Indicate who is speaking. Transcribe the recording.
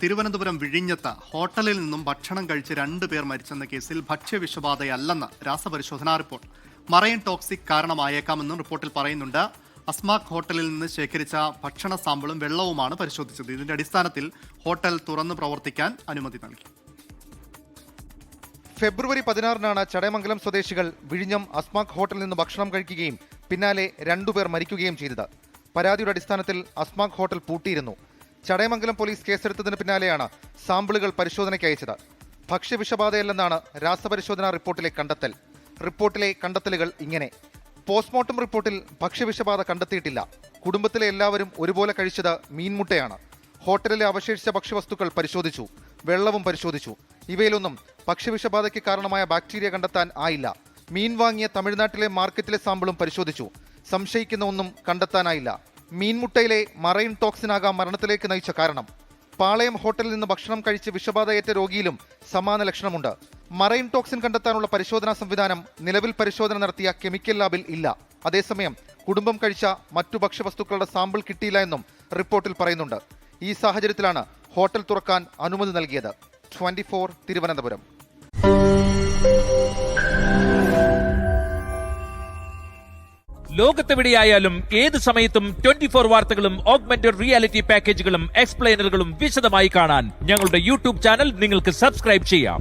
Speaker 1: തിരുവനന്തപുരം വിഴിഞ്ഞത്ത് ഹോട്ടലിൽ നിന്നും ഭക്ഷണം കഴിച്ച് 2 പേർ മരിച്ചെന്ന കേസിൽ ഭക്ഷ്യവിഷബാധയല്ലെന്ന് രാസപരിശോധനാ റിപ്പോർട്ട്. മറൈൻ ടോക്സിക് കാരണമായേക്കാമെന്നും റിപ്പോർട്ടിൽ പറയുന്നുണ്ട്. അസ്മാക് ഹോട്ടലിൽ നിന്ന് ശേഖരിച്ച ഭക്ഷണ സാമ്പിളും വെള്ളവുമാണ് പരിശോധിച്ചത്. ഇതിന്റെ അടിസ്ഥാനത്തിൽ ഹോട്ടൽ തുറന്നു പ്രവർത്തിക്കാൻ അനുമതി നൽകി.
Speaker 2: ഫെബ്രുവരി 16-നാണ് ചടയമംഗലം സ്വദേശികൾ വിഴിഞ്ഞം അസ്മാക് ഹോട്ടലിൽ നിന്ന് ഭക്ഷണം കഴിക്കുകയും പിന്നാലെ 2 പേർ മരിക്കുകയും ചെയ്തത്. പരാതിയുടെ അടിസ്ഥാനത്തിൽ അസ്മാക് ഹോട്ടൽ പൂട്ടിയിരുന്നു. ചടയമംഗലം പോലീസ് കേസെടുത്തതിന് പിന്നാലെയാണ് സാമ്പിളുകൾ പരിശോധനയ്ക്ക് അയച്ചത്. ഭക്ഷ്യവിഷബാധയല്ലെന്നാണ് രാസപരിശോധനാ റിപ്പോർട്ടിലെ കണ്ടെത്തൽ. റിപ്പോർട്ടിലെ കണ്ടെത്തലുകൾ ഇങ്ങനെ: പോസ്റ്റ്മോർട്ടം റിപ്പോർട്ടിൽ ഭക്ഷ്യവിഷബാധ കണ്ടെത്തിയിട്ടില്ല. കുടുംബത്തിലെ എല്ലാവരും ഒരുപോലെ കഴിച്ചത് മീൻമുട്ടയാണ്. ഹോട്ടലിലെ അവശേഷിച്ച ഭക്ഷ്യവസ്തുക്കൾ പരിശോധിച്ചു, വെള്ളവും പരിശോധിച്ചു. ഇവയിലൊന്നും ഭക്ഷ്യവിഷബാധയ്ക്ക് കാരണമായ ബാക്ടീരിയ കണ്ടെത്താൻ ആയില്ല. മീൻ വാങ്ങിയ തമിഴ്നാട്ടിലെ മാർക്കറ്റിലെ സാമ്പിളും പരിശോധിച്ചു. സംശയിക്കുന്ന ഒന്നും കണ്ടെത്താനായില്ല. മീൻമുട്ടയിലെ മറൈൻ ടോക്സിനാകാം മരണത്തിലേക്ക് നയിച്ച കാരണം. പാളയം ഹോട്ടലിൽ നിന്ന് ഭക്ഷണം കഴിച്ച് വിഷബാധയേറ്റ രോഗിയിലും സമാന ലക്ഷണമുണ്ട്. മറൈൻ ടോക്സിൻ കണ്ടെത്താനുള്ള പരിശോധനാ സംവിധാനം നിലവിൽ പരിശോധന നടത്തിയ കെമിക്കൽ ലാബിൽ ഇല്ല. അതേസമയം കുടുംബം കഴിച്ച മറ്റു ഭക്ഷ്യവസ്തുക്കളുടെ സാമ്പിൾ കിട്ടിയില്ല എന്നും റിപ്പോർട്ടിൽ പറയുന്നുണ്ട്. ഈ സാഹചര്യത്തിലാണ് ഹോട്ടൽ തുറക്കാൻ അനുമതി നൽകിയത്. 24 തിരുവനന്തപുരം.
Speaker 3: ലോകത്തെവിടെയായാലും ഏത് സമയത്തും 24 വാർത്തകളും ഓഗ്മെന്റഡ് റിയാലിറ്റി പാക്കേജുകളും എക്സ്പ്ലെയിനറുകളും വിശദമായി കാണാൻ ഞങ്ങളുടെ യൂട്യൂബ് ചാനൽ നിങ്ങൾക്ക് സബ്സ്ക്രൈബ് ചെയ്യാം.